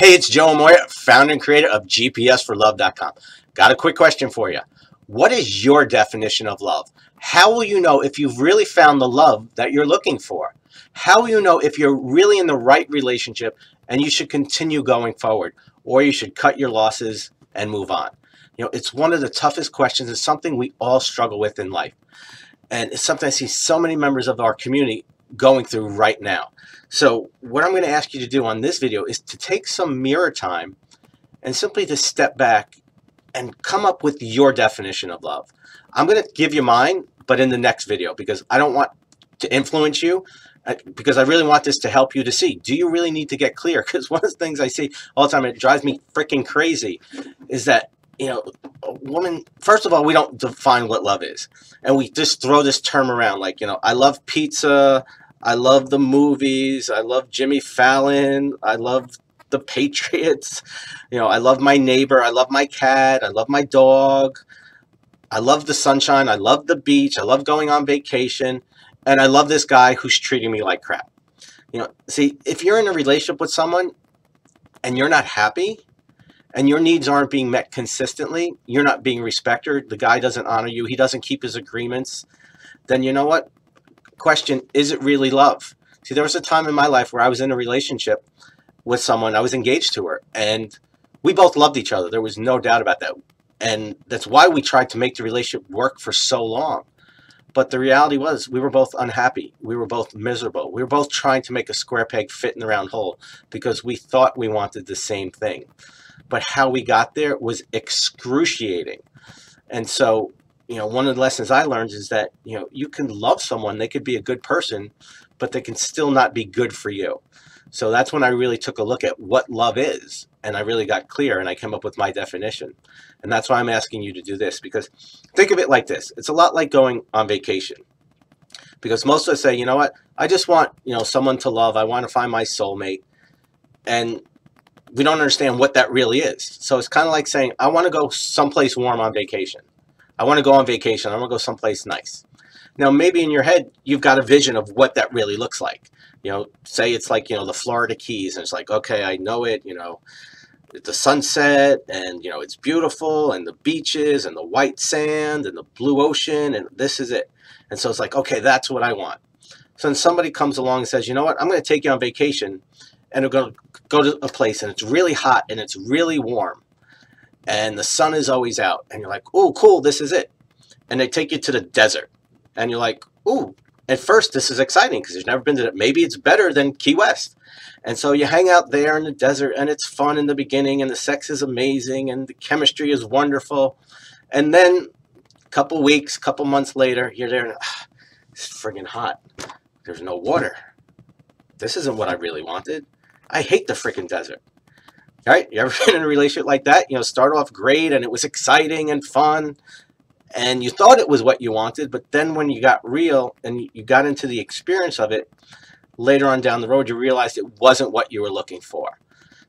Hey, it's Joe Amoia, founder and creator of GPSforlove.com. Got a quick question for you. What is your definition of love? How will you know if you've really found the love that you're looking for? How will you know if you're really in the right relationship and you should continue going forward, or you should cut your losses and move on? You know, it's one of the toughest questions. It's something we all struggle with in life. And it's something I see so many members of our community going through right now. So what I'm going to ask you to do on this video is to take some mirror time and simply to step back and come up with your definition of love. I'm going to give you mine, but in the next video, because I don't want to influence you, because I really want this to help you to see, do you really need to get clear? Because one of the things I see all the time, and it drives me freaking crazy, is that, you know, a woman, first of all, we don't define what love is. And we just throw this term around like, you know, I love pizza, I love the movies, I love Jimmy Fallon, I love the Patriots, you know, I love my neighbor, I love my cat, I love my dog, I love the sunshine, I love the beach, I love going on vacation, and I love this guy who's treating me like crap. You know, see, if you're in a relationship with someone and you're not happy, and your needs aren't being met consistently, you're not being respected, the guy doesn't honor you, he doesn't keep his agreements, then you know what? Question, is it really love? See, there was a time in my life where I was in a relationship with someone, I was engaged to her, and we both loved each other. There was no doubt about that. And that's why we tried to make the relationship work for so long. But the reality was we were both unhappy. We were both miserable. We were both trying to make a square peg fit in the round hole because we thought we wanted the same thing. But how we got there was excruciating. And so, you know, one of the lessons I learned is that, you know, you can love someone, they could be a good person, but they can still not be good for you. So that's when I really took a look at what love is, and I really got clear, and I came up with my definition. And that's why I'm asking you to do this, because think of it like this. It's a lot like going on vacation. Because most of us say, you know what, I just want, you know, someone to love, I want to find my soulmate. And we don't understand what that really is. So it's kind of like saying, I want to go someplace warm on vacation. I want to go on vacation. I want to go someplace nice. Now, maybe in your head, you've got a vision of what that really looks like. You know, say it's like, you know, the Florida Keys. And it's like, okay, I know it, you know, the sunset and, you know, it's beautiful and the beaches and the white sand and the blue ocean and this is it. And so it's like, okay, that's what I want. So then somebody comes along and says, you know what, I'm going to take you on vacation and we're going to go to a place and it's really hot and it's really warm. And the sun is always out. And you're like, oh, cool, this is it. And they take you to the desert. And you're like, ooh, at first this is exciting because you've never been to it. Maybe it's better than Key West. And so you hang out there in the desert and it's fun in the beginning and the sex is amazing and the chemistry is wonderful. And then a couple weeks, couple months later, you're there and it's friggin' hot. There's no water. This isn't what I really wanted. I hate the freaking desert. All right, you ever been in a relationship like that? You know, start off great and it was exciting and fun and you thought it was what you wanted, but then when you got real and you got into the experience of it, later on down the road, you realized it wasn't what you were looking for.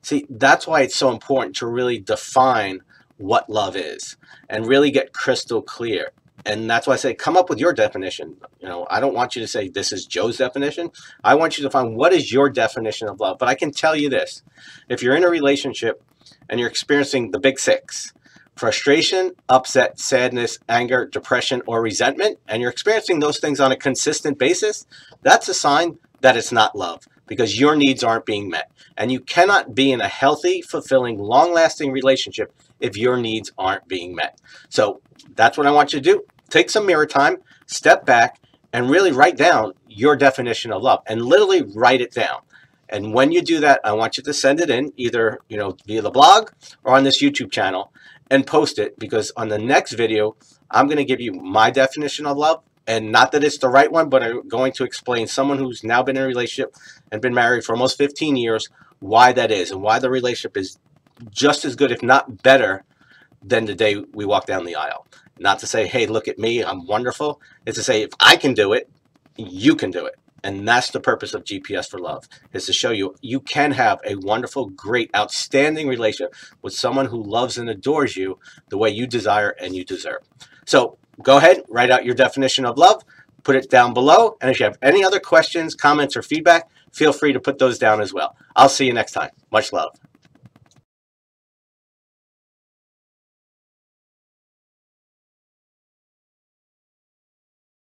See, that's why it's so important to really define what love is and really get crystal clear. And that's why I say, come up with your definition. You know, I don't want you to say, this is Joe's definition. I want you to find what is your definition of love. But I can tell you this, if you're in a relationship and you're experiencing the big six, frustration, upset, sadness, anger, depression, or resentment, and you're experiencing those things on a consistent basis, that's a sign that it's not love because your needs aren't being met. And you cannot be in a healthy, fulfilling, long-lasting relationship if your needs aren't being met. So that's what I want you to do. Take some mirror time, step back, and really write down your definition of love and literally write it down. And when you do that, I want you to send it in either, you know, via the blog or on this YouTube channel and post it, because on the next video, I'm going to give you my definition of love. And not that it's the right one, but I'm going to explain someone who's now been in a relationship and been married for almost 15 years, why that is and why the relationship is just as good, if not better, than the day we walked down the aisle. Not to say, hey, look at me, I'm wonderful. It's to say, if I can do it, you can do it. And that's the purpose of GPS for Love, is to show you you can have a wonderful, great, outstanding relationship with someone who loves and adores you the way you desire and you deserve. So go ahead, write out your definition of love, put it down below. And if you have any other questions, comments, or feedback, feel free to put those down as well. I'll see you next time. Much love.